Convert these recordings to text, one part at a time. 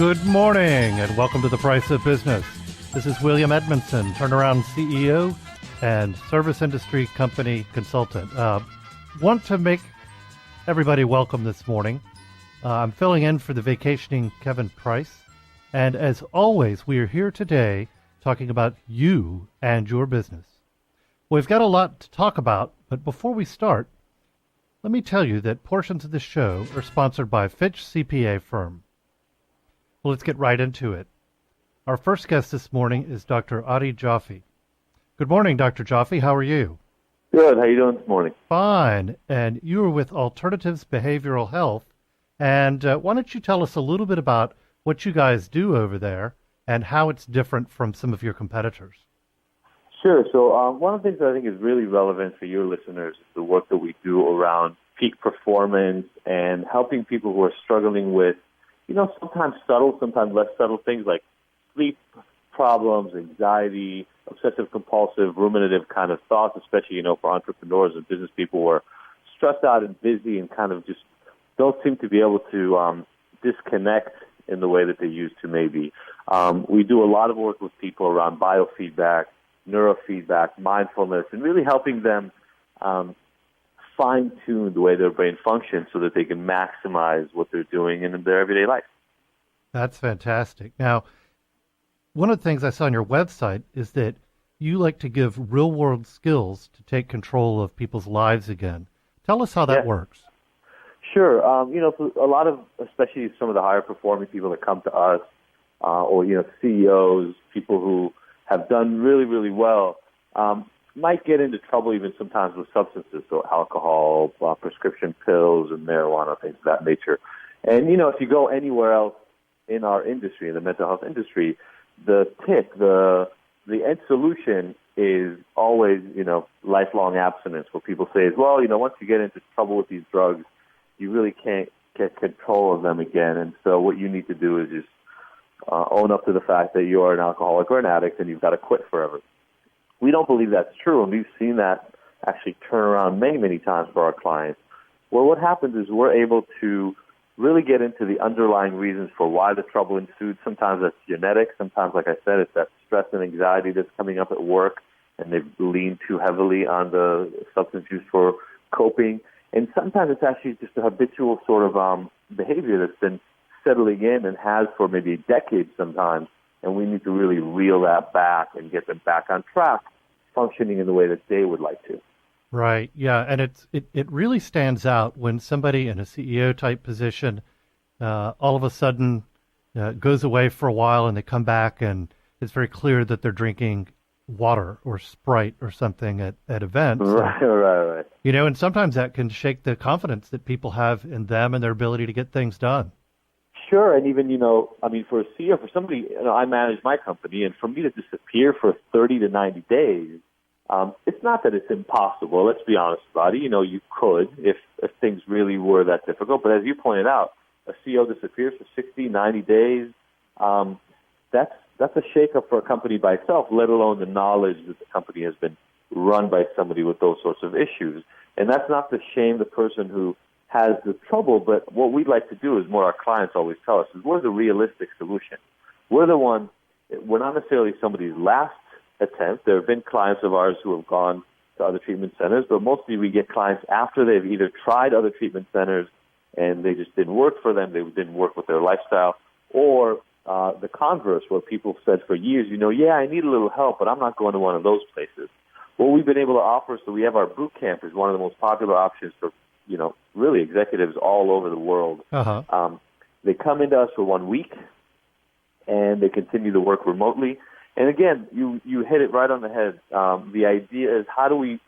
Good morning, and welcome to The Price of Business. This is William Edmundson, turnaround CEO and service industry company consultant. Want to make everybody welcome this morning. I'm filling in for the vacationing Kevin Price. And as always, we are here today talking about you and your business. We've got a lot to talk about, but before we start, let me tell you that portions of the show are sponsored by Fitch CPA firm. Well, let's get right into it. Our first guest this morning is Dr. Adi Jaffe. Good morning, Dr. Jaffe. How are you? Good. How are you doing this morning? Fine. And you are with Alternatives Behavioral Health. And why don't you tell us a little bit about what you guys do over there and how it's different from some of your competitors? Sure. So one of the things that I think is really relevant for your listeners is the work that we do around peak performance and helping people who are struggling with, sometimes subtle, sometimes less subtle things like sleep problems, anxiety, obsessive-compulsive, ruminative kind of thoughts, especially, for entrepreneurs and business people who are stressed out and busy and kind of just don't seem to be able to disconnect in the way that they used to maybe. We do a lot of work with people around biofeedback, neurofeedback, mindfulness, and really helping them fine-tune the way their brain functions so that they can maximize what they're doing in their everyday life. That's fantastic. Now, one of the things I saw on your website is that you like to give real-world skills to take control of people's lives again. Tell us how that works. Sure. For a lot of, especially some of the higher performing people that come to us, or, CEOs, people who have done really, really well, might get into trouble even sometimes with substances, so alcohol, prescription pills, and marijuana, things of that nature. And, if you go anywhere else in our industry, in the mental health industry, the end solution is always, lifelong abstinence, where people say, well, once you get into trouble with these drugs, you really can't get control of them again. And so what you need to do is just own up to the fact that you are an alcoholic or an addict and you've got to quit forever. We don't believe that's true, and we've seen that actually turn around many, many times for our clients. Well, what happens is we're able to really get into the underlying reasons for why the trouble ensued. Sometimes that's genetic. Sometimes, like I said, it's that stress and anxiety that's coming up at work, and they've leaned too heavily on the substance use for coping. And sometimes it's actually just a habitual sort of behavior that's been settling in and has for maybe decades sometimes, and we need to really reel that back and get them back on track, functioning in the way that they would like to. Right, yeah, and it really stands out when somebody in a CEO-type position all of a sudden goes away for a while and they come back and it's very clear that they're drinking water or Sprite or something at events. Right. And sometimes that can shake the confidence that people have in them and their ability to get things done. Sure, and even, for a CEO, for somebody, I manage my company, and for me to disappear for 30 to 90 days, it's not that it's impossible, let's be honest about it. You could if things really were that difficult, but as you pointed out, a CEO disappears for 60, 90 days, that's a shakeup for a company by itself, let alone the knowledge that the company has been run by somebody with those sorts of issues. And that's not to shame the person who has the trouble, but what we'd like to do is what our clients always tell us is we're the realistic solution. We're not necessarily somebody's last attempt. There have been clients of ours who have gone to other treatment centers, but mostly we get clients after they've either tried other treatment centers and they just didn't work for them, they didn't work with their lifestyle, or the converse, where people said for years, I need a little help, but I'm not going to one of those places. What we've been able to offer, so we have our boot camp is one of the most popular options for really executives all over the world. Uh-huh. They come into us for 1 week, and they continue to work remotely. And again, you hit it right on the head. The idea is, how do we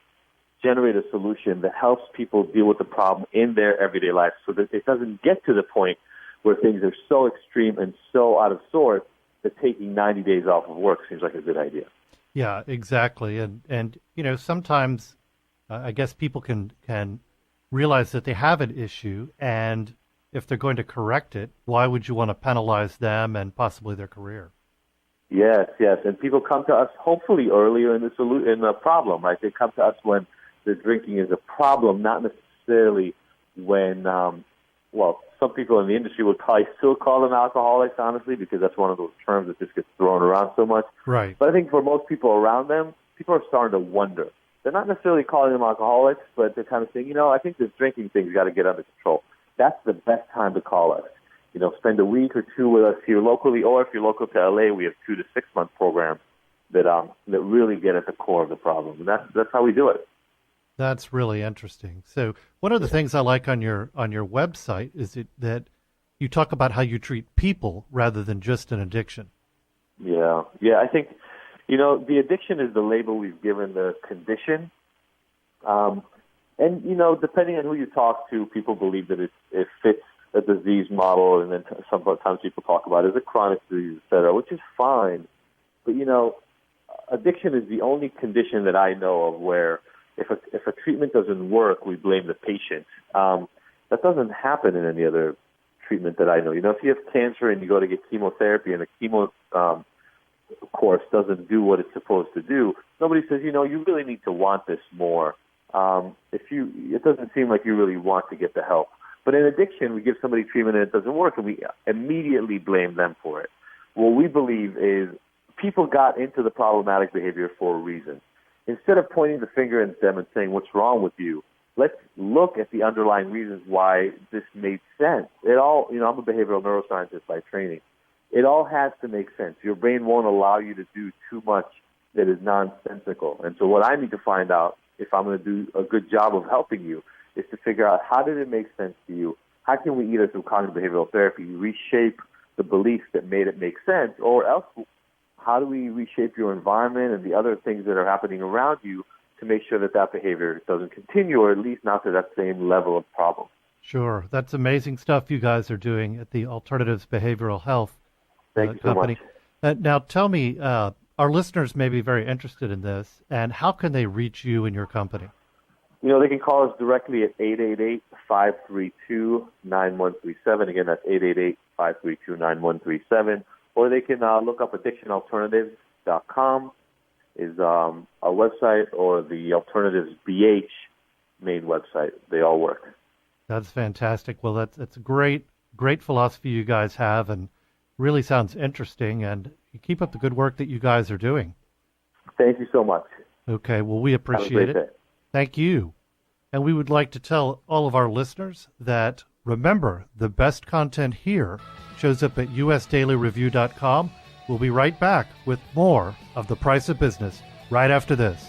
generate a solution that helps people deal with the problem in their everyday life so that it doesn't get to the point where things are so extreme and so out of sorts that taking 90 days off of work seems like a good idea. Yeah, exactly. And sometimes I guess people can realize that they have an issue, and if they're going to correct it, why would you want to penalize them and possibly their career? Yes, and people come to us hopefully earlier in the problem, right? They come to us when the drinking is a problem, not necessarily when well, some people in the industry would probably still call them alcoholics, honestly, because that's one of those terms that just gets thrown around so much. Right. But I think for most people around them, people are starting to wonder. They're not necessarily calling them alcoholics, but they're kind of saying, I think this drinking thing's got to get under control. That's the best time to call us. Spend a week or two with us here locally, or if you're local to LA, we have 2 to 6 month programs that really get at the core of the problem, and that's how we do it. That's really interesting. So one of the things I like on your website is that you talk about how you treat people rather than just an addiction. Yeah. I think the addiction is the label we've given the condition, and depending on who you talk to, people believe that it fits a disease model, and then sometimes people talk about it as a chronic disease, et cetera, which is fine. But, addiction is the only condition that I know of where if a treatment doesn't work, we blame the patient. That doesn't happen in any other treatment that I know. If you have cancer and you go to get chemotherapy and the chemo course doesn't do what it's supposed to do, nobody says, you really need to want this more. It doesn't seem like you really want to get the help. But in addiction, we give somebody treatment and it doesn't work, and we immediately blame them for it. What we believe is people got into the problematic behavior for a reason. Instead of pointing the finger at them and saying, what's wrong with you, let's look at the underlying reasons why this made sense. I'm a behavioral neuroscientist by training. It all has to make sense. Your brain won't allow you to do too much that is nonsensical. And so what I need to find out, if I'm going to do a good job of helping you, is to figure out how did it make sense to you? How can we either through cognitive behavioral therapy reshape the beliefs that made it make sense, or else how do we reshape your environment and the other things that are happening around you to make sure that behavior doesn't continue, or at least not to that same level of problem? Sure. That's amazing stuff you guys are doing at the Alternatives Behavioral Health Thank you company. So much. Now tell me, our listeners may be very interested in this, and how can they reach you and your company? They can call us directly at 888-532-9137. Again, that's 888-532-9137. Or they can look up addictionalternatives.com is our website, or the Alternatives BH main website. They all work. That's fantastic. Well, that's a great philosophy you guys have, and really sounds interesting. And you keep up the good work that you guys are doing. Thank you so much. Okay. Well, we appreciate it. Day. Thank you. And we would like to tell all of our listeners that, remember, the best content here shows up at usdailyreview.com. We'll be right back with more of The Price of Business right after this.